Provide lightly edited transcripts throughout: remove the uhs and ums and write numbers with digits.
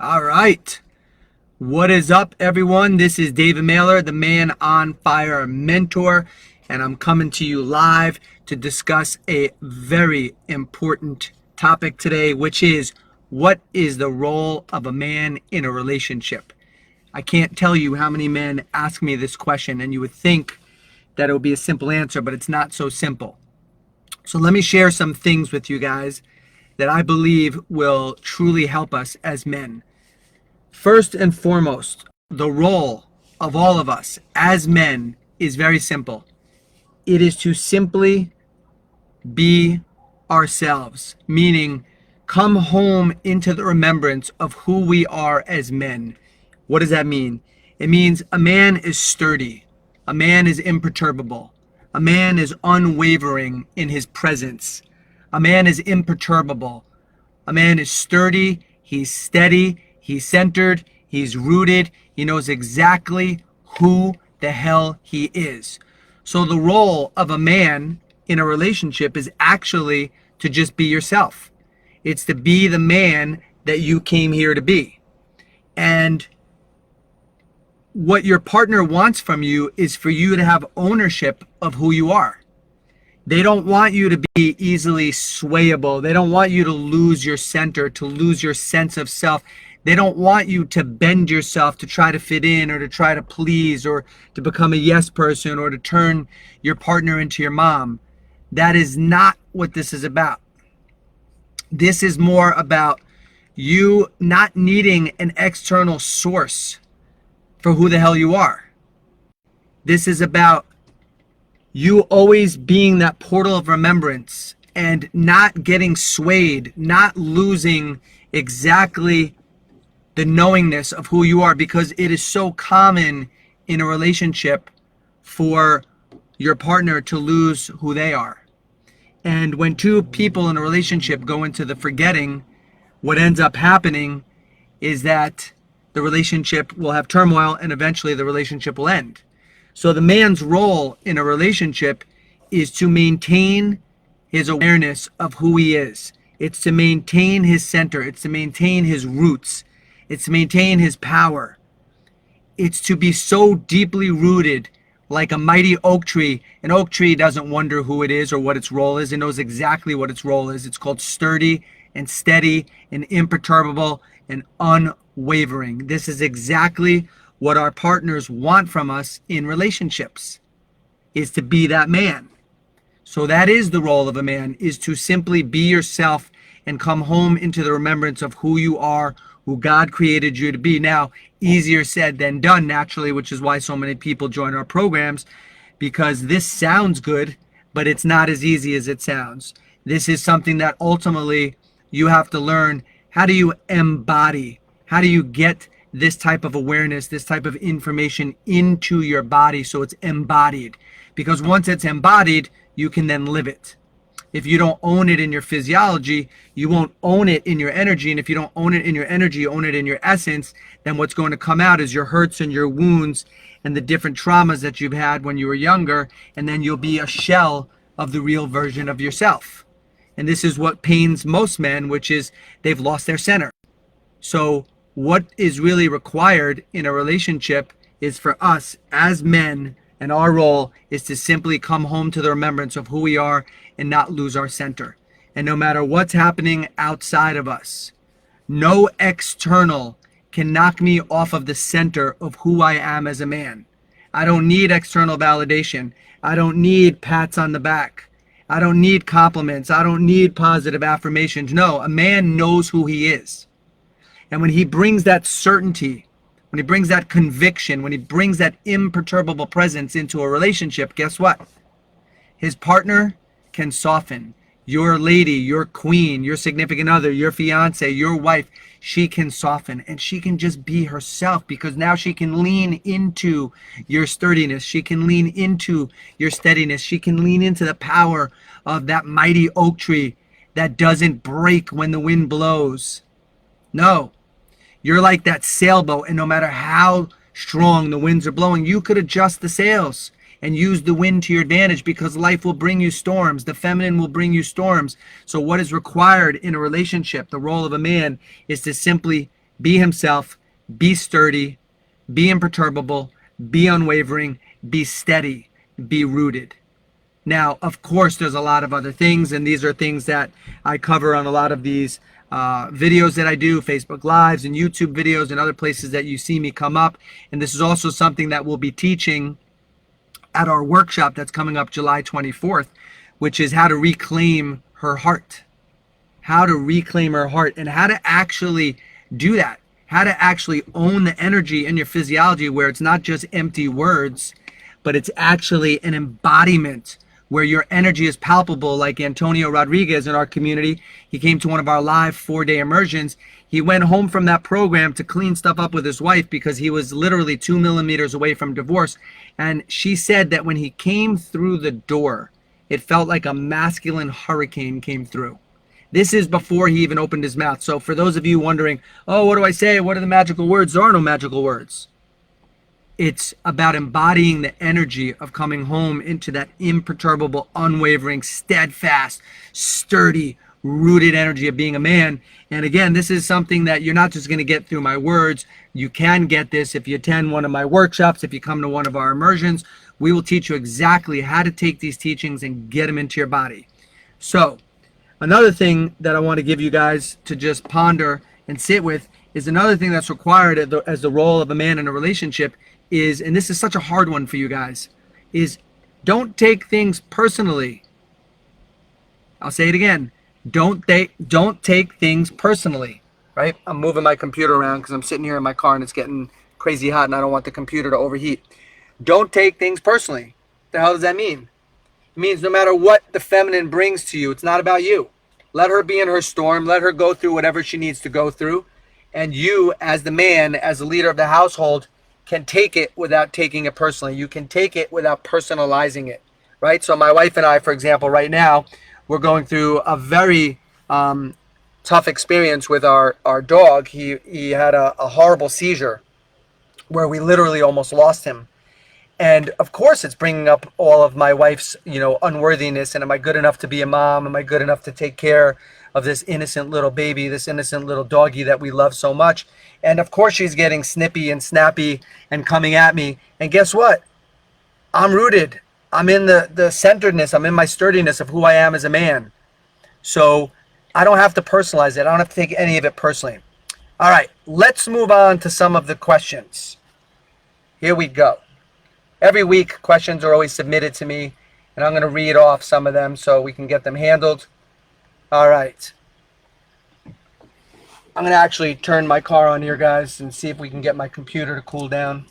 All right. What is up, everyone? This is David Mailer, the Man on Fire mentor, and I'm coming to you live to discuss a very important topic today, which is what is the role of a man in a relationship? I can't tell you how many men ask me this question, and you would think that it would be a simple answer, but it's not so simple. So let me share some things with you guys that I believe will truly help us as men. First and foremost, the role of all of us as men is very simple. It is to simply be ourselves, meaning come home into the remembrance of who we are as men. What does that mean? It means a man is sturdy, a man is imperturbable, a man is unwavering in his presence, a man is imperturbable, a man is sturdy, he's steady, he's centered, he's rooted, he knows exactly who the hell he is. So the role of a man in a relationship is actually to just be yourself. It's to be the man that you came here to be. And what your partner wants from you is for you to have ownership of who you are. They don't want you to be easily swayable. They don't want you to lose your center, to lose your sense of self. They don't want you to bend yourself to try to fit in or to try to please or to become a yes person or to turn your partner into your mom. That is not what this is about. This is more about you not needing an external source for who the hell you are. This is about you always being that portal of remembrance and not getting swayed, not losing exactly the knowingness of who you are, because it is so common in a relationship for your partner to lose who they are. And when two people in a relationship go into the forgetting, what ends up happening is that the relationship will have turmoil and eventually the relationship will end. So the man's role in a relationship is to maintain his awareness of who he is. It's to maintain his center. It's to maintain his roots. It's to maintain his power. It's to be so deeply rooted like a mighty oak tree. An oak tree doesn't wonder who it is or what its role is. It knows exactly what its role is. It's called sturdy and steady and imperturbable and unwavering. This is exactly what our partners want from us in relationships, is to be that man. So that is the role of a man, is to simply be yourself and come home into the remembrance of who you are, who God created you to be. Now, easier said than done, naturally, which is why so many people join our programs, because this sounds good, but it's not as easy as it sounds. This is something that ultimately you have to learn. How do you embody? How do you get this type of awareness, this type of information into your body so it's embodied? Because once it's embodied, you can then live it. If you don't own it in your physiology, you won't own it in your energy. And if you don't own it in your energy, you own it in your essence, then what's going to come out is your hurts and your wounds and the different traumas that you've had when you were younger. And then you'll be a shell of the real version of yourself. And this is what pains most men, which is they've lost their center. So what is really required in a relationship is for us as men, and our role is to simply come home to the remembrance of who we are and not lose our center. And no matter what's happening outside of us, no external can knock me off of the center of who I am as a man. I don't need external validation. I don't need pats on the back. I don't need compliments. I don't need positive affirmations. No, a man knows who he is. And when he brings that certainty, when he brings that conviction, when he brings that imperturbable presence into a relationship, guess what? His partner can soften. Your lady, your queen, your significant other, your fiance, your wife, she can soften and she can just be herself, because now she can lean into your sturdiness. She can lean into your steadiness. She can lean into the power of that mighty oak tree that doesn't break when the wind blows. No, you're like that sailboat, and no matter how strong the winds are blowing, you could adjust the sails and use the wind to your advantage, because life will bring you storms. The feminine will bring you storms. So what is required in a relationship, the role of a man, is to simply be himself, be sturdy, be imperturbable, be unwavering, be steady, be rooted. Now, of course, there's a lot of other things, and these are things that I cover on a lot of these videos that I do, Facebook Lives and YouTube videos and other places that you see me come up. And this is also something that we'll be teaching at our workshop that's coming up July 24th, which is how to reclaim her heart. How to reclaim her heart and how to actually do that. How to actually own the energy in your physiology where it's not just empty words, but it's actually an embodiment where your energy is palpable, like Antonio Rodriguez in our community. He came to one of our live 4-day immersions. He went home from that program to clean stuff up with his wife because he was literally 2 millimeters away from divorce. And she said that when he came through the door, it felt like a masculine hurricane came through. This is before he even opened his mouth. So for those of you wondering, oh, what do I say? What are the magical words? There are no magical words. It's about embodying the energy of coming home into that imperturbable, unwavering, steadfast, sturdy, rooted energy of being a man. And again, this is something that you're not just going to get through my words. You can get this if you attend one of my workshops, if you come to one of our immersions. We will teach you exactly how to take these teachings and get them into your body. So another thing that I want to give you guys to just ponder and sit with is another thing that's required as the role of a man in a relationship is, and this is such a hard one for you guys, is don't take things personally. I'll say it again. Don't take things personally, right? I'm moving my computer around because I'm sitting here in my car and it's getting crazy hot and I don't want the computer to overheat. Don't take things personally. What the hell does that mean? It means no matter what the feminine brings to you, it's not about you. Let her be in her storm. Let her go through whatever she needs to go through. And you, as the man, as the leader of the household, can take it without taking it personally. You can take it without personalizing it, right? So my wife and I, for example, right now, we're going through a very tough experience with our dog. He had a horrible seizure where we literally almost lost him. And of course, it's bringing up all of my wife's, unworthiness. And am I good enough to be a mom? Am I good enough to take care of this innocent little baby, this innocent little doggy that we love so much? And of course, she's getting snippy and snappy and coming at me. And guess what? I'm rooted. I'm in the centeredness. I'm in my sturdiness of who I am as a man. So I don't have to personalize it. I don't have to take any of it personally. All right, let's move on to some of the questions. Here we go. Every week, questions are always submitted to me, and I'm going to read off some of them so we can get them handled. All right. I'm going to actually turn my car on here, guys, and see if we can get my computer to cool down.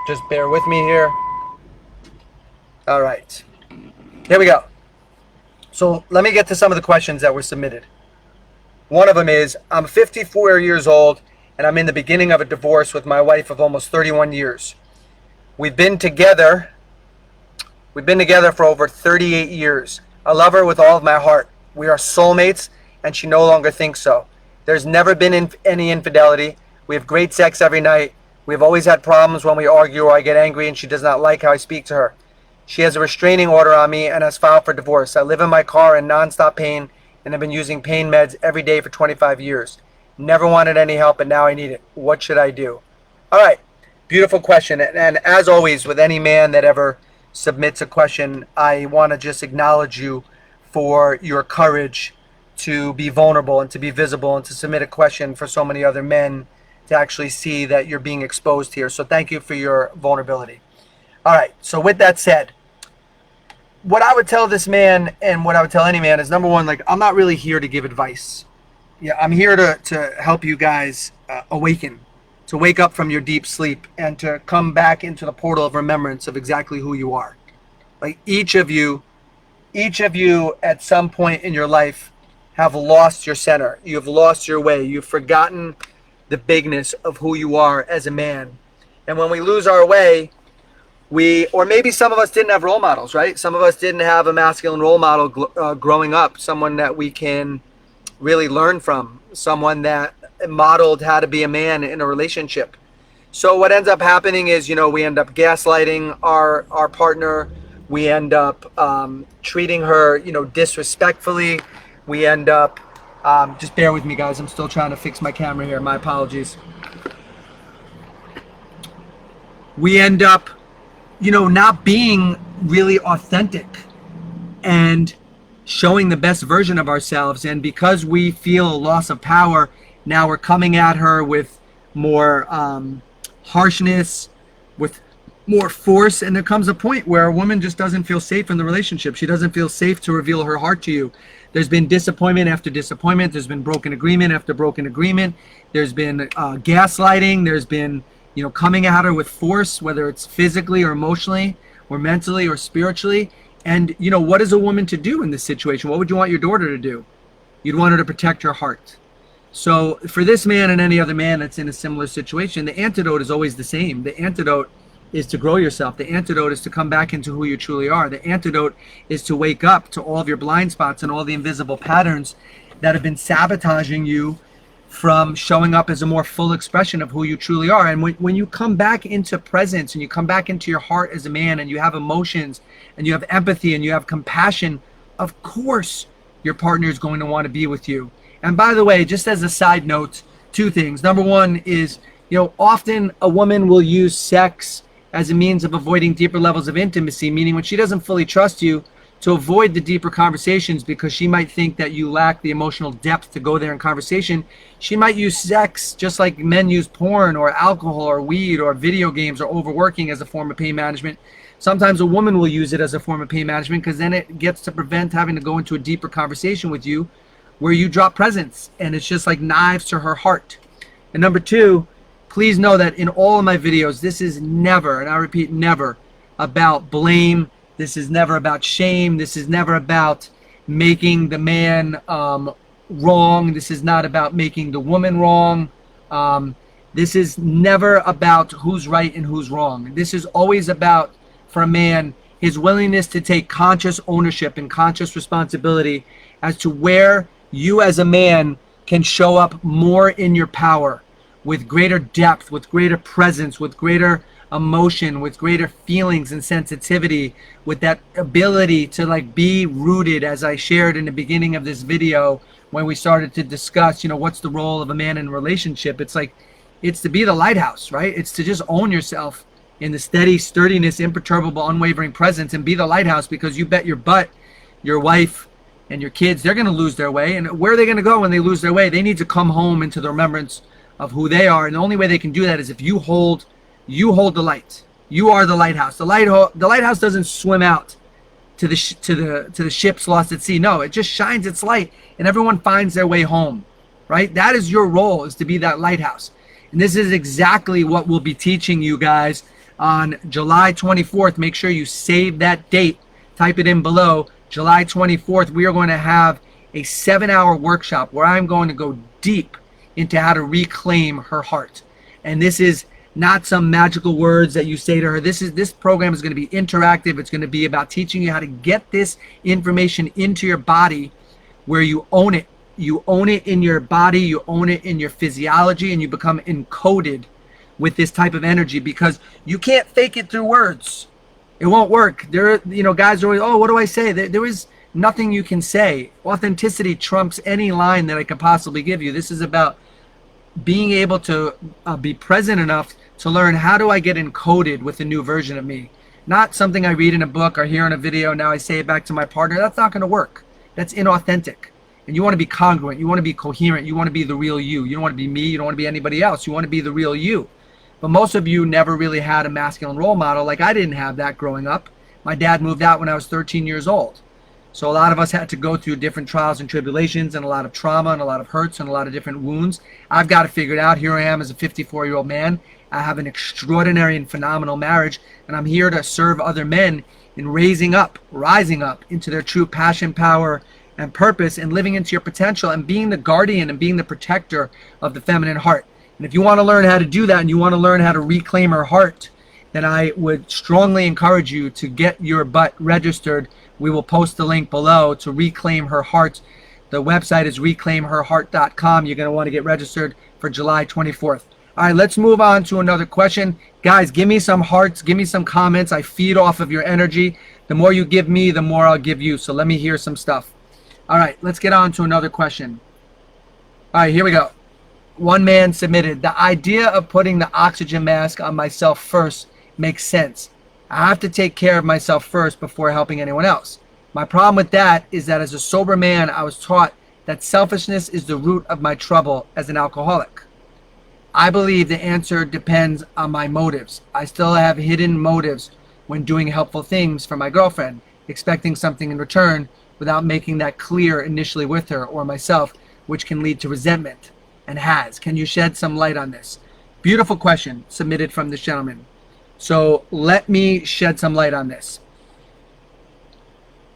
Just bear with me here. All right. Here we go. So let me get to some of the questions that were submitted. One of them is, I'm 54 years old and I'm in the beginning of a divorce with my wife of almost 31 years. We've been together for over 38 years. I love her with all of my heart. We are soulmates and she no longer thinks so. There's never been any infidelity. We have great sex every night. We've always had problems when we argue or I get angry and she does not like how I speak to her. She has a restraining order on me and has filed for divorce. I live in my car in nonstop pain and have been using pain meds every day for 25 years. Never wanted any help, and now I need it. What should I do? All right, beautiful question. And as always, with any man that ever submits a question, I want to just acknowledge you for your courage to be vulnerable and to be visible and to submit a question for so many other men to actually see that you're being exposed here. So thank you for your vulnerability. All right, so with that said, what I would tell this man and what I would tell any man is, number one, I'm not really here to give advice. Yeah, I'm here to help you guys awaken, to wake up from your deep sleep and to come back into the portal of remembrance of exactly who you are. Each of you at some point in your life have lost your center. You've lost your way. You've forgotten the bigness of who you are as a man. And when we lose our way, or maybe some of us didn't have role models, right? Some of us didn't have a masculine role model growing up, someone that we can really learn from, someone that modeled how to be a man in a relationship. So what ends up happening is, we end up gaslighting our partner. We end up treating her, disrespectfully. We end up, just bear with me, guys. I'm still trying to fix my camera here. My apologies. We end up, not being really authentic and showing the best version of ourselves. And because we feel a loss of power, now we're coming at her with more harshness, with more force. And there comes a point where a woman just doesn't feel safe in the relationship. She doesn't feel safe to reveal her heart to you. There's been disappointment after disappointment. There's been broken agreement after broken agreement. There's been gaslighting. There's been, coming at her with force, whether it's physically or emotionally or mentally or spiritually. And, what is a woman to do in this situation? What would you want your daughter to do? You'd want her to protect her heart. So for this man and any other man that's in a similar situation, the antidote is always the same. The antidote is to grow yourself. The antidote is to come back into who you truly are. The antidote is to wake up to all of your blind spots and all the invisible patterns that have been sabotaging you from showing up as a more full expression of who you truly are. And when you come back into presence and you come back into your heart as a man and you have emotions and you have empathy and you have compassion, of course your partner is going to want to be with you. And by the way, just as a side note, two things. Number one is, often a woman will use sex as a means of avoiding deeper levels of intimacy, meaning when she doesn't fully trust you, to avoid the deeper conversations because she might think that you lack the emotional depth to go there in conversation. She might use sex just like men use porn or alcohol or weed or video games or overworking as a form of pain management. Sometimes a woman will use it as a form of pain management because then it gets to prevent having to go into a deeper conversation with you where you drop presence, and it's just like knives to her heart. And number two, please know that in all of my videos, this is never, and I repeat, never, about blame. This is never about shame. This is never about making the man wrong. This is not about making the woman wrong. This is never about who's right and who's wrong. This is always about, for a man, his willingness to take conscious ownership and conscious responsibility as to where you as a man can show up more in your power, with greater depth, with greater presence, with greater emotion, with greater feelings and sensitivity, with that ability to be rooted, as I shared in the beginning of this video when we started to discuss, what's the role of a man in a relationship. It's to be the lighthouse, right? It's to just own yourself in the steady sturdiness, imperturbable, unwavering presence, and be the lighthouse, because you bet your butt your wife and your kids, they're going to lose their way. And where are they going to go when they lose their way? They need to come home into the remembrance of who they are. And the only way they can do that is if you hold the light. You are the lighthouse. The lighthouse doesn't swim out to the ships lost at sea. No, it just shines its light and everyone finds their way home, right? That is your role, is to be that lighthouse. And this is exactly what we'll be teaching you guys on July 24th. Make sure you save that date. Type it in below. July 24th, we are going to have a 7-hour workshop where I'm going to go deep into how to reclaim her heart. And this is not some magical words that you say to her. This program is going to be interactive. It's going to be about teaching you how to get this information into your body where you own it. You own it in your body, you own it in your physiology, and you become encoded with this type of energy, because you can't fake it through words. It won't work. Guys are always, oh, what do I say? There is nothing you can say. Authenticity trumps any line that I could possibly give you. This is about being able to be present enough to learn, how do I get encoded with a new version of me? Not something I read in a book or hear in a video, now I say it back to my partner. That's not going to work. That's inauthentic. And you want to be congruent. You want to be coherent. You want to be the real you. You don't want to be me. You don't want to be anybody else. You want to be the real you. But most of you never really had a masculine role model. Like, I didn't have that growing up. My dad moved out when I was 13 years old. So a lot of us had to go through different trials and tribulations and a lot of trauma and a lot of hurts and a lot of different wounds. I've got to figure it out. Here I am as a 54-year-old man. I have an extraordinary and phenomenal marriage, and I'm here to serve other men in rising up into their true passion, power, and purpose, and living into your potential and being the guardian and being the protector of the feminine heart. And if you want to learn how to do that and you want to learn how to reclaim her heart, then I would strongly encourage you to get your butt registered. We will post the link below to Reclaim Her Heart. The website is reclaimherheart.com. You're going to want to get registered for July 24th. All right, let's move on to another question. Guys, give me some hearts, give me some comments. I feed off of your energy. The more you give me, the more I'll give you. So let me hear some stuff. All right, let's get on to another question. All right, here we go. One man submitted, the idea of putting the oxygen mask on myself first makes sense. I have to take care of myself first before helping anyone else. My problem with that is that as a sober man, I was taught that selfishness is the root of my trouble as an alcoholic. I believe the answer depends on my motives. I still have hidden motives when doing helpful things for my girlfriend, expecting something in return without making that clear initially with her or myself, which can lead to resentment and has. Can you shed some light on this? Beautiful question submitted from this gentleman. So let me shed some light on this.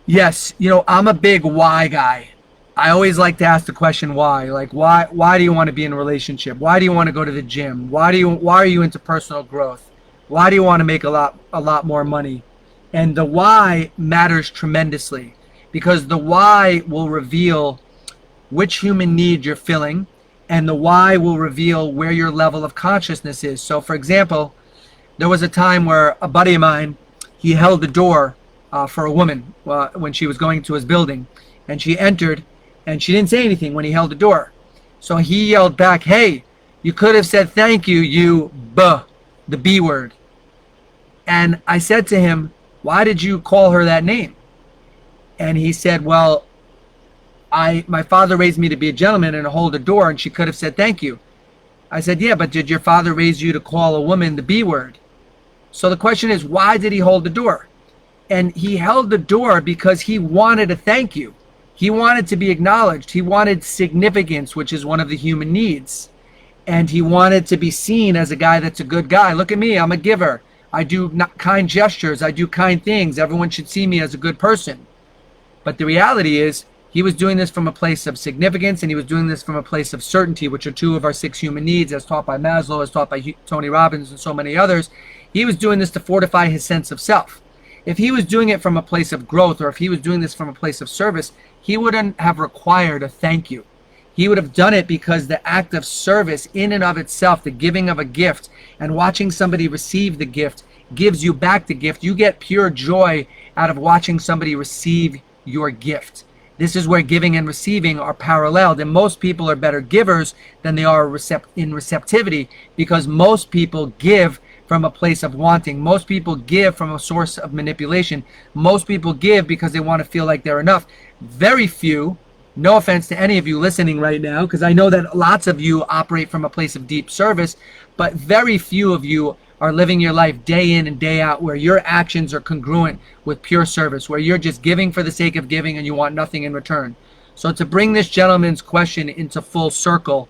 Yes, I'm a big why guy. I always like to ask the question why. Like why do you want to be in a relationship? Why do you want to go to the gym? Why are you into personal growth? Why do you want to make a lot more money? And the why matters tremendously, because the why will reveal which human need you're filling, and the why will reveal where your level of consciousness is. So for example, there was a time where a buddy of mine, he held the door for a woman when she was going to his building, and she entered and she didn't say anything when he held the door. So he yelled back, "Hey, you could have said thank you, the B word." And I said to him, "Why did you call her that name?" And he said, "Well, my father raised me to be a gentleman and to hold a door, and she could have said thank you." I said, "Yeah, but did your father raise you to call a woman the B word?" So the question is, why did he hold the door? And he held the door because he wanted a thank you. He wanted to be acknowledged. He wanted significance, which is one of the human needs. And he wanted to be seen as a guy that's a good guy. Look at me, I'm a giver. I do kind gestures. I do kind things. Everyone should see me as a good person. But the reality is, he was doing this from a place of significance, and he was doing this from a place of certainty, which are two of our 6 human needs, as taught by Maslow, as taught by Tony Robbins, and so many others. He was doing this to fortify his sense of self. If he was doing it from a place of growth, or if he was doing this from a place of service, he wouldn't have required a thank you. He would have done it because the act of service in and of itself, the giving of a gift and watching somebody receive the gift, gives you back the gift. You get pure joy out of watching somebody receive your gift. This is where giving and receiving are paralleled, and most people are better givers than they are in receptivity, because most people give from a place of wanting. Most people give from a source of manipulation. Most people give because they want to feel like they're enough. Very few, no offense to any of you listening right now, because I know that lots of you operate from a place of deep service, but very few of you are living your life day in and day out where your actions are congruent with pure service, where you're just giving for the sake of giving and you want nothing in return. So to bring this gentleman's question into full circle,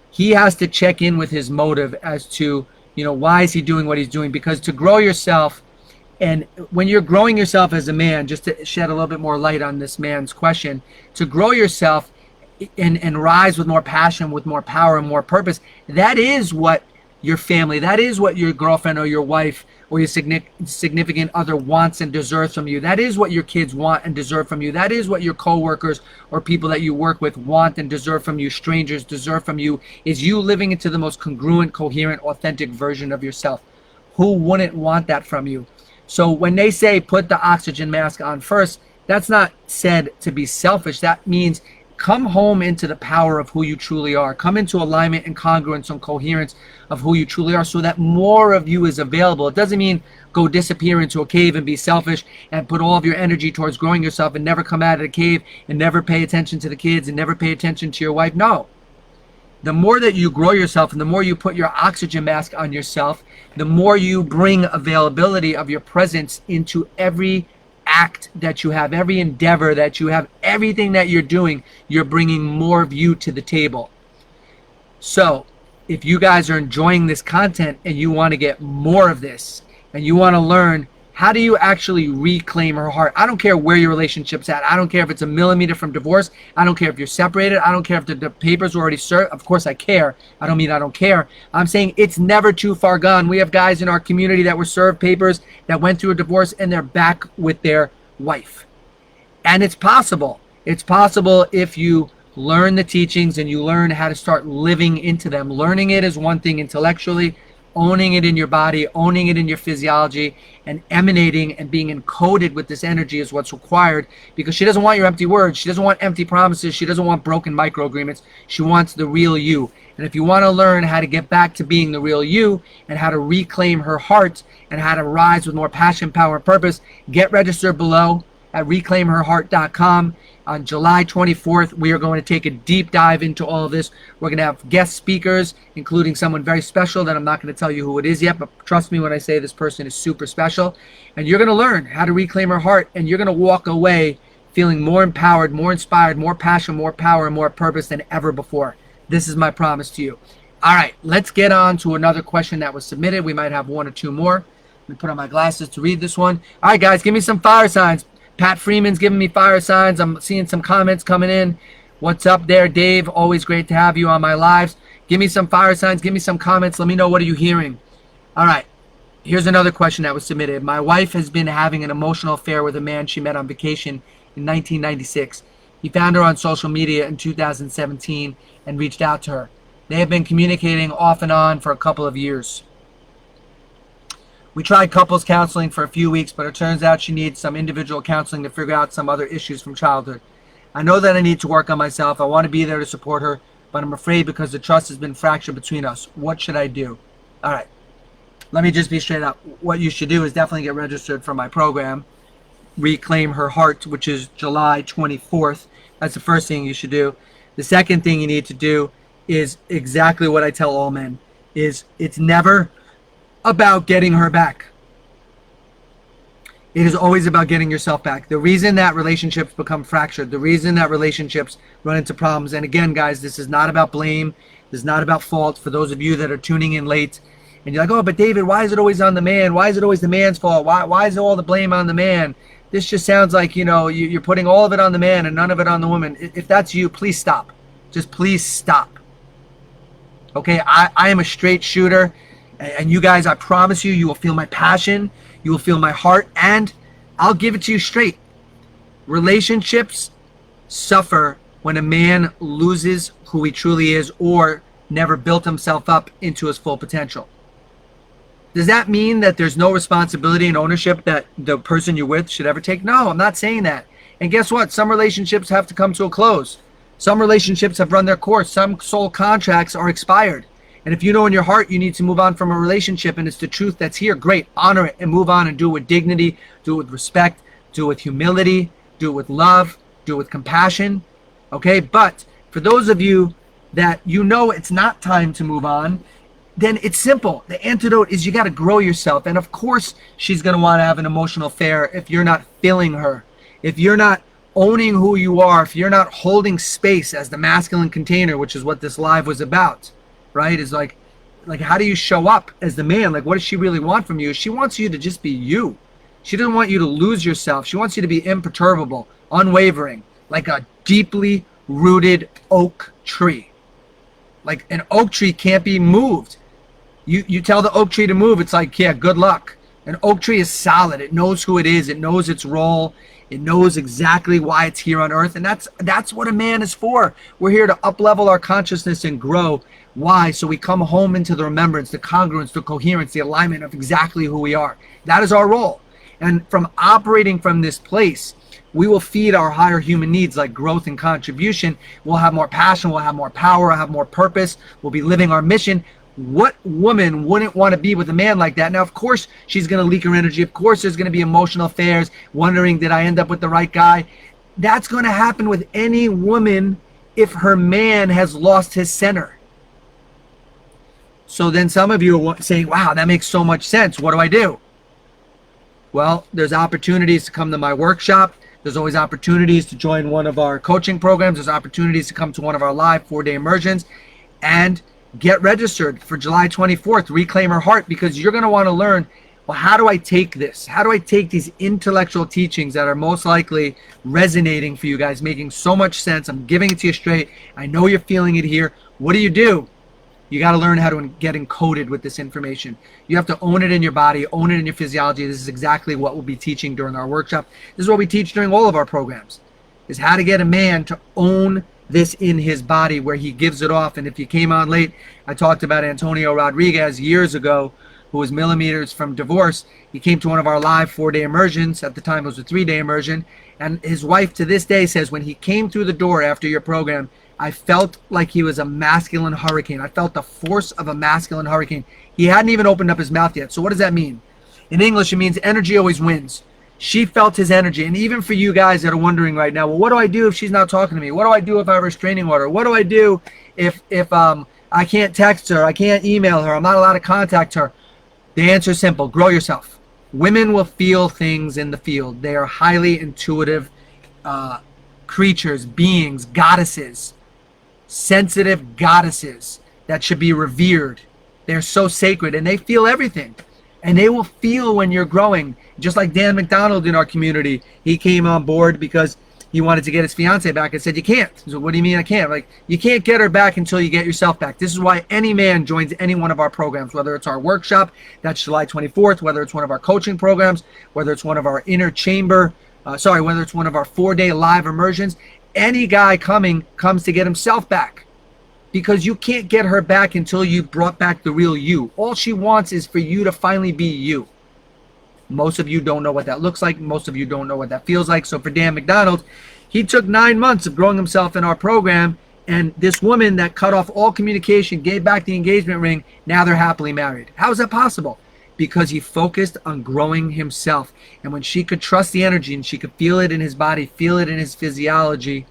he has to check in with his motive as to, why is he doing what he's doing? Because to grow yourself, and when you're growing yourself as a man, just to shed a little bit more light on this man's question, to grow yourself and rise with more passion, with more power and more purpose, that is what your family, that is what your girlfriend or your wife or your significant other wants and deserves from you. That is what your kids want and deserve from you. That is what your coworkers or people that you work with want and deserve from you, strangers deserve from you, is you living into the most congruent, coherent, authentic version of yourself. Who wouldn't want that from you? So when they say put the oxygen mask on first, that's not said to be selfish. That means come home into the power of who you truly are. Come into alignment and congruence and coherence of who you truly are, so that more of you is available. It doesn't mean go disappear into a cave and be selfish and put all of your energy towards growing yourself and never come out of the cave and never pay attention to the kids and never pay attention to your wife. No. The more that you grow yourself and the more you put your oxygen mask on yourself, the more you bring availability of your presence into every act that you have, every endeavor that you have, everything that you're doing, you're bringing more of you to the table. So if you guys are enjoying this content and you want to get more of this and you want to learn how do you actually reclaim her heart, I don't care where your relationship's at. I don't care if it's a millimeter from divorce. I don't care if you're separated. I don't care if the papers are already served. Of course I care. I don't mean I don't care. I'm saying it's never too far gone. We have guys in our community that were served papers that went through a divorce and they're back with their wife. And it's possible. It's possible if you learn the teachings and you learn how to start living into them. Learning it is one thing intellectually, owning it in your body, owning it in your physiology, and emanating and being encoded with this energy is what's required, because she doesn't want your empty words. She doesn't want empty promises. She doesn't want broken microagreements. She wants the real you. And if you want to learn how to get back to being the real you and how to reclaim her heart and how to rise with more passion, power, and purpose, get registered below at reclaimherheart.com. On July 24th, we are going to take a deep dive into all of this. We're going to have guest speakers, including someone very special that I'm not going to tell you who it is yet, but trust me when I say this person is super special. And you're going to learn how to reclaim her heart, and you're going to walk away feeling more empowered, more inspired, more passion, more power, and more purpose than ever before. This is my promise to you. All right, let's get on to another question that was submitted. We might have one or two more. Let me put on my glasses to read this one. All right, guys, give me some fire signs. Pat Freeman's giving me fire signs. I'm seeing some comments coming in. What's up there, Dave? Always great to have you on my lives. Give me some fire signs. Give me some comments. Let me know, what are you hearing? All right. Here's another question that was submitted. My wife has been having an emotional affair with a man she met on vacation in 1996. He found her on social media in 2017 and reached out to her. They have been communicating off and on for a couple of years. We tried couples counseling for a few weeks, but it turns out she needs some individual counseling to figure out some other issues from childhood. I know that I need to work on myself. I want to be there to support her, but I'm afraid because the trust has been fractured between us. What should I do? All right. Let me just be straight up. What you should do is definitely get registered for my program, Reclaim Her Heart, which is July 24th. That's the first thing you should do. The second thing you need to do is exactly what I tell all men, is it's never about getting her back. It is always about getting yourself back. The reason that relationships become fractured, the reason that relationships run into problems, and again, guys, this is not about blame. This is not about fault. For those of you that are tuning in late, and you're like, oh, but David, why is it always on the man? Why is it always the man's fault? Why is all the blame on the man? This just sounds like, you're putting all of it on the man and none of it on the woman. If that's you, please stop. Just please stop. Okay, I am a straight shooter. And you guys, I promise you, you will feel my passion, you will feel my heart, and I'll give it to you straight. Relationships suffer when a man loses who he truly is or never built himself up into his full potential. Does that mean that there's no responsibility and ownership that the person you're with should ever take? No, I'm not saying that. And guess what? Some relationships have to come to a close. Some relationships have run their course. Some soul contracts are expired. And if you know in your heart you need to move on from a relationship and it's the truth that's here, great, honor it and move on and do it with dignity, do it with respect, do it with humility, do it with love, do it with compassion, okay? But for those of you that it's not time to move on, then it's simple. The antidote is you got to grow yourself. And of course, she's going to want to have an emotional affair if you're not filling her, if you're not owning who you are, if you're not holding space as the masculine container, which is what this live was about. Right? Is like how do you show up as the man? Like, what does she really want from you? She wants you to just be you. She doesn't want you to lose yourself. She wants you to be imperturbable, unwavering, like a deeply rooted oak tree. Like an oak tree can't be moved. You tell the oak tree to move, it's like, yeah, good luck. An oak tree is solid. It knows who it is. It knows its role. It knows exactly why it's here on earth. And that's what a man is for. We're here to up-level our consciousness and grow. Why? So we come home into the remembrance, the congruence, the coherence, the alignment of exactly who we are. That is our role. And from operating from this place, we will feed our higher human needs like growth and contribution. We'll have more passion. We'll have more power. We'll have more purpose. We'll be living our mission. What woman wouldn't want to be with a man like that? Now, of course, she's going to leak her energy. Of course, there's going to be emotional affairs, wondering, did I end up with the right guy? That's going to happen with any woman if her man has lost his center. So then some of you are saying, wow, that makes so much sense. What do I do? Well, there's opportunities to come to my workshop. There's always opportunities to join one of our coaching programs. There's opportunities to come to one of our live 4-day immersions and get registered for July 24th, Reclaim Her Heart, because you're going to want to learn, well, how do I take this? How do I take these intellectual teachings that are most likely resonating for you guys, making so much sense? I'm giving it to you straight. I know you're feeling it here. What do? You got to learn how to get encoded with this information. You have to own it in your body, own it in your physiology. This is exactly what we'll be teaching during our workshop. This is what we teach during all of our programs, is how to get a man to own this in his body where he gives it off. And if you came on late, I talked about Antonio Rodriguez years ago, who was millimeters from divorce. He came to one of our live 4-day immersions. At the time, it was a 3-day immersion. And his wife to this day says, when he came through the door after your program, I felt like he was a masculine hurricane. I felt the force of a masculine hurricane. He hadn't even opened up his mouth yet. So what does that mean? In English, it means energy always wins. She felt his energy. And even for you guys that are wondering right now, well, what do I do if she's not talking to me? What do I do if I have a restraining order? What do I do if I can't text her? I can't email her. I'm not allowed to contact her. The answer is simple. Grow yourself. Women will feel things in the field. They are highly intuitive creatures, beings, goddesses, sensitive goddesses that should be revered. They're so sacred, and they feel everything. And they will feel when you're growing. Just like Dan McDonald in our community, he came on board because he wanted to get his fiance back. I said, you can't. So what do you mean I can't? Like, you can't get her back until you get yourself back. This is why any man joins any one of our programs, whether it's our workshop, that's July 24th, whether it's one of our coaching programs, whether it's one of our whether it's one of our 4-day live immersions. Any guy comes to get himself back. Because you can't get her back until you brought back the real you. All she wants is for you to finally be you. Most of you don't know what that looks like. Most of you don't know what that feels like. So for Dan McDonald, he took 9 months of growing himself in our program. And this woman that cut off all communication, gave back the engagement ring, now they're happily married. How is that possible? Because he focused on growing himself. And when she could trust the energy and she could feel it in his body, feel it in his physiology,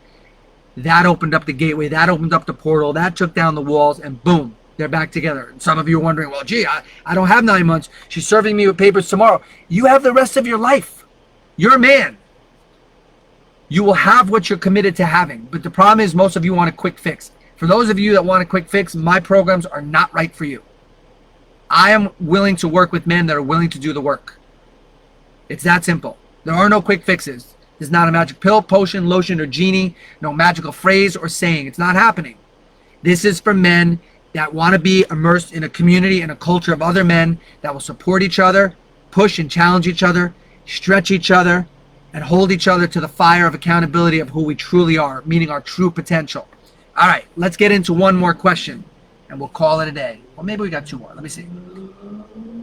that opened up the gateway, that opened up the portal, that took down the walls, and boom, they're back together. And some of you are wondering, well, gee, I don't have 9 months. She's serving me with papers tomorrow. You have the rest of your life. You're a man. You will have what you're committed to having. But the problem is most of you want a quick fix. For those of you that want a quick fix, my programs are not right for you. I am willing to work with men that are willing to do the work. It's that simple. There are no quick fixes. It's not a magic pill, potion, lotion, or genie. No magical phrase or saying. It's not happening. This is for men that want to be immersed in a community and a culture of other men that will support each other, push and challenge each other, stretch each other, and hold each other to the fire of accountability of who we truly are, meaning our true potential. All right, let's get into one more question, and we'll call it a day. Well, maybe we got 2 more. Let me see.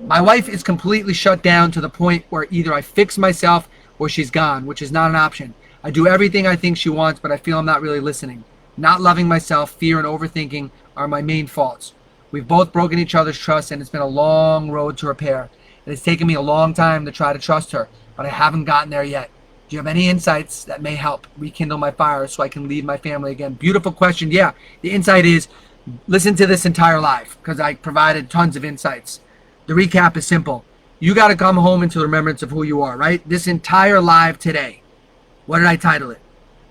My wife is completely shut down to the point where either I fix myself or she's gone, which is not an option. I do everything I think she wants, but I feel I'm not really listening. Not loving myself, fear, and overthinking are my main faults. We've both broken each other's trust, and it's been a long road to repair. And it's taken me a long time to try to trust her, but I haven't gotten there yet. Do you have any insights that may help rekindle my fire so I can lead my family again? Beautiful question. Yeah, the insight is listen to this entire live because I provided tons of insights. The recap is simple. You got to come home into the remembrance of who you are, right? This entire live today, what did I title it?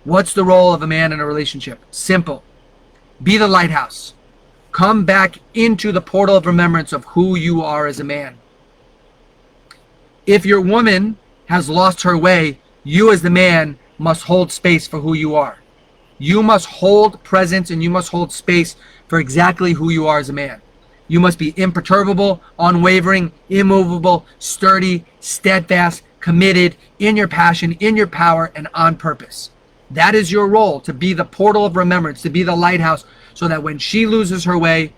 What's the role of a man in a relationship? Simple. Be the lighthouse. Come back into the portal of remembrance of who you are as a man. If your woman has lost her way, you as the man must hold space for who you are. You must hold presence and you must hold space for exactly who you are as a man. You must be imperturbable, unwavering, immovable, sturdy, steadfast, committed, in your passion, in your power, and on purpose. That is your role, to be the portal of remembrance, to be the lighthouse, so that when she loses her way,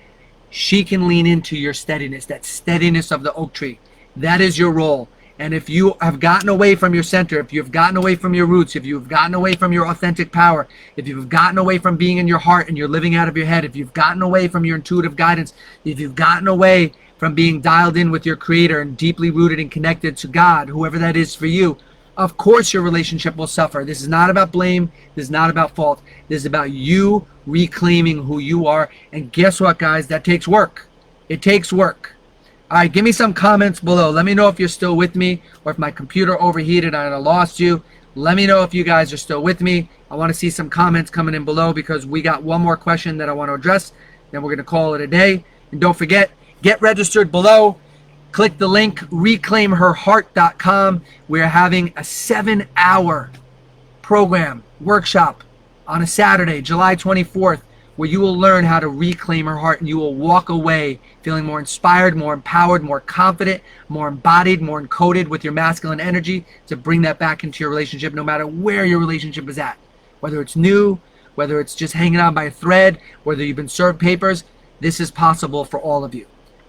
she can lean into your steadiness, that steadiness of the oak tree. That is your role. And if you have gotten away from your center, if you've gotten away from your roots, if you've gotten away from your authentic power, if you've gotten away from being in your heart and you're living out of your head, if you've gotten away from your intuitive guidance, if you've gotten away from being dialed in with your creator and deeply rooted and connected to God, whoever that is for you, of course your relationship will suffer. This is not about blame. This is not about fault. This is about you reclaiming who you are. And guess what, guys? That takes work. It takes work. All right, give me some comments below. Let me know if you're still with me or if my computer overheated and I lost you. Let me know if you guys are still with me. I want to see some comments coming in below because we got one more question that I want to address. Then we're going to call it a day. And don't forget, get registered below. Click the link, reclaimherheart.com. We're having a 7-hour program, workshop on a Saturday, July 24th, where you will learn how to reclaim her heart and you will walk away feeling more inspired, more empowered, more confident, more embodied, more encoded with your masculine energy to bring that back into your relationship no matter where your relationship is at. Whether it's new, whether it's just hanging on by a thread, whether you've been served papers, this is possible for all of you.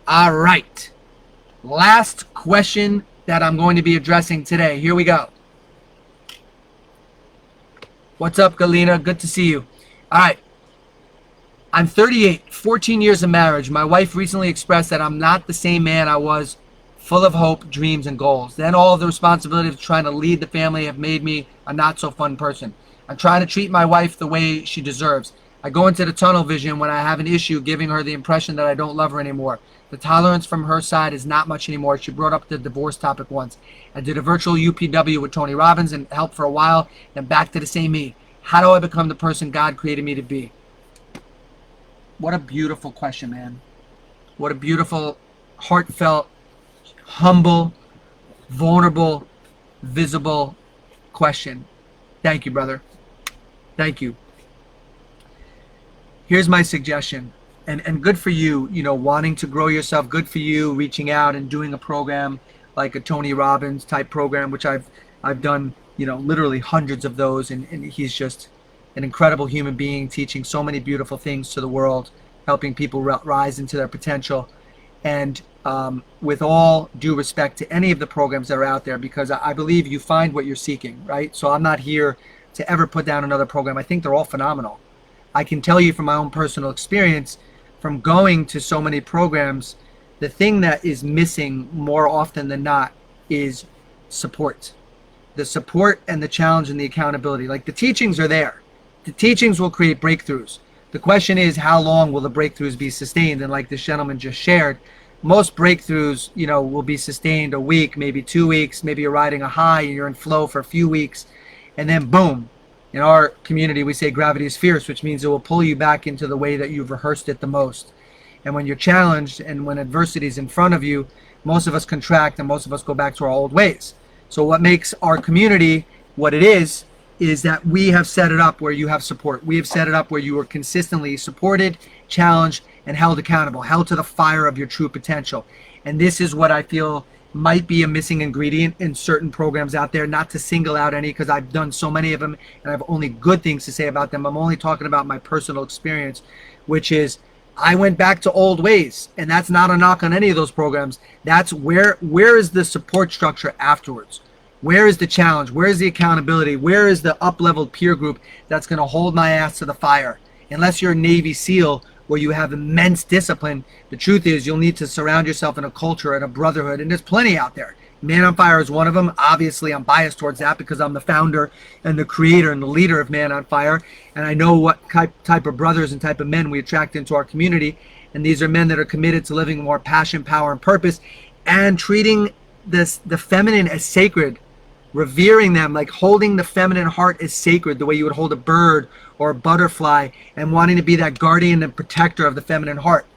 All right. Last question that I'm going to be addressing today. Here we go. What's up, Galina? Good to see you. All right. I'm 38, 14 years of marriage. My wife recently expressed that I'm not the same man I was, full of hope, dreams, and goals. Then all of the responsibility of trying to lead the family have made me a not so fun person. I'm trying to treat my wife the way she deserves. I go into the tunnel vision when I have an issue, giving her the impression that I don't love her anymore. The tolerance from her side is not much anymore. She brought up the divorce topic once. I did a virtual UPW with Tony Robbins and helped for a while, then back to the same me. How do I become the person God created me to be? What a beautiful question, man. What a beautiful, heartfelt, humble, vulnerable, visible question. Thank you, brother. Thank you. Here's my suggestion. And good for you, wanting to grow yourself. Good for you reaching out and doing a program like a Tony Robbins type program, which I've done, literally hundreds of those. And he's just an incredible human being, teaching so many beautiful things to the world, helping people rise into their potential. And with all due respect to any of the programs that are out there, because I believe you find what you're seeking, right? So I'm not here to ever put down another program. I think they're all phenomenal. I can tell you from my own personal experience, from going to so many programs, the thing that is missing more often than not is support. The support and the challenge and the accountability. Like, the teachings are there. The teachings will create breakthroughs. The question is, how long will the breakthroughs be sustained? And like this gentleman just shared, most breakthroughs, will be sustained a week, maybe 2 weeks. Maybe you're riding a high and you're in flow for a few weeks, and then boom. In our community, we say gravity is fierce, which means it will pull you back into the way that you've rehearsed it the most. And when you're challenged and when adversity is in front of you, most of us contract and most of us go back to our old ways. So what makes our community what it is that we have set it up where you have support. We have set it up where you are consistently supported, challenged, and held accountable, held to the fire of your true potential. And this is what I feel might be a missing ingredient in certain programs out there, not to single out any, because I've done so many of them and I have only good things to say about them. I'm only talking about my personal experience, which is I went back to old ways, and that's not a knock on any of those programs. That's where is the support structure afterwards? Where is the challenge? Where is the accountability? Where is the up-leveled peer group that's going to hold my ass to the fire? Unless you're a Navy SEAL where you have immense discipline, the truth is you'll need to surround yourself in a culture and a brotherhood, and there's plenty out there. Man on Fire is one of them. Obviously, I'm biased towards that because I'm the founder and the creator and the leader of Man on Fire, and I know what type of brothers and type of men we attract into our community, and these are men that are committed to living more passion, power, and purpose, and treating the feminine as sacred, revering them, like holding the feminine heart as sacred, the way you would hold a bird or a butterfly, and wanting to be that guardian and protector of the feminine heart.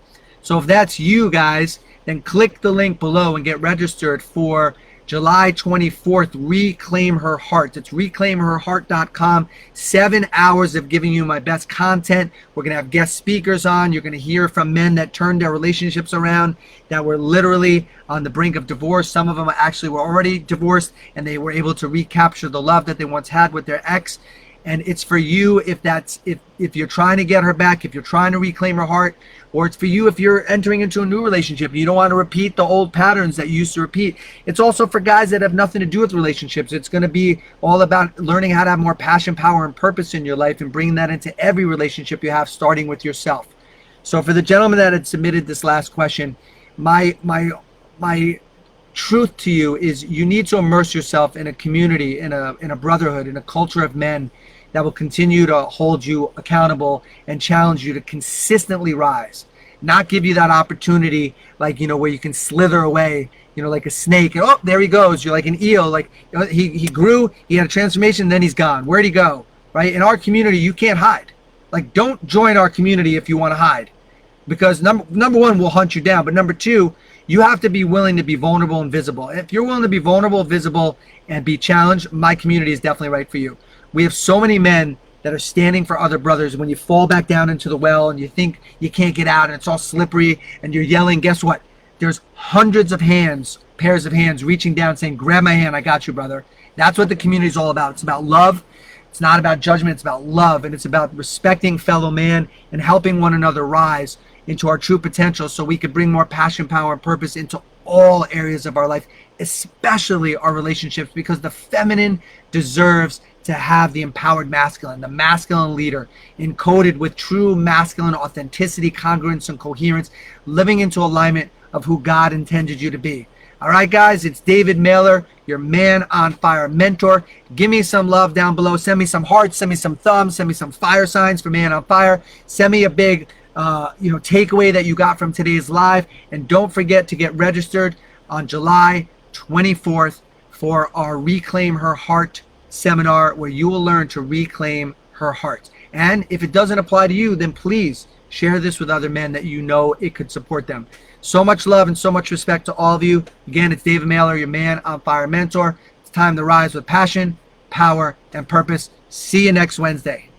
So if that's you guys, then click the link below and get registered for July 24th, Reclaim Her Heart. It's reclaimherheart.com. 7 hours of giving you my best content. We're going to have guest speakers on. You're going to hear from men that turned their relationships around, that were literally on the brink of divorce. Some of them actually were already divorced, and they were able to recapture the love that they once had with their ex. And it's for you if you're trying to get her back, if you're trying to reclaim her heart, or it's for you if you're entering into a new relationship and you don't want to repeat the old patterns that you used to repeat. It's also for guys that have nothing to do with relationships. It's going to be all about learning how to have more passion, power, and purpose in your life, and bringing that into every relationship you have, starting with yourself. So for the gentleman that had submitted this last question, my truth to you is you need to immerse yourself in a community, in a brotherhood, in a culture of men that will continue to hold you accountable and challenge you to consistently rise, not give you that opportunity like, where you can slither away, like a snake, and oh, there he goes. You're like an eel, like he grew, he had a transformation, then he's gone. Where'd he go? Right? In our community, you can't hide. Like, don't join our community if you want to hide, because number one, we'll hunt you down, but number two, you have to be willing to be vulnerable and visible. If you're willing to be vulnerable, visible, and be challenged, my community is definitely right for you. We have so many men that are standing for other brothers. When you fall back down into the well and you think you can't get out and it's all slippery and you're yelling, guess what? There's hundreds of hands, pairs of hands reaching down saying, grab my hand, I got you, brother. That's what the community is all about. It's about love. It's not about judgment, it's about love, and it's about respecting fellow man and helping one another rise into our true potential so we could bring more passion, power, and purpose into all areas of our life, especially our relationships, because the feminine deserves to have the empowered masculine, the masculine leader, encoded with true masculine authenticity, congruence, and coherence, living into alignment of who God intended you to be. All right, guys, it's David Mailer, your Man on Fire mentor. Give me some love down below. Send me some hearts, send me some thumbs, send me some fire signs for Man on Fire. Send me a big takeaway that you got from today's live. And don't forget to get registered on July 24th for our Reclaim Her Heart seminar, where you will learn to reclaim her heart. And if it doesn't apply to you, then please share this with other men that you know it could support them. So much love and so much respect to all of you. Again, it's David Mailer, your Man on Fire mentor. It's time to rise with passion, power, and purpose. See you next Wednesday.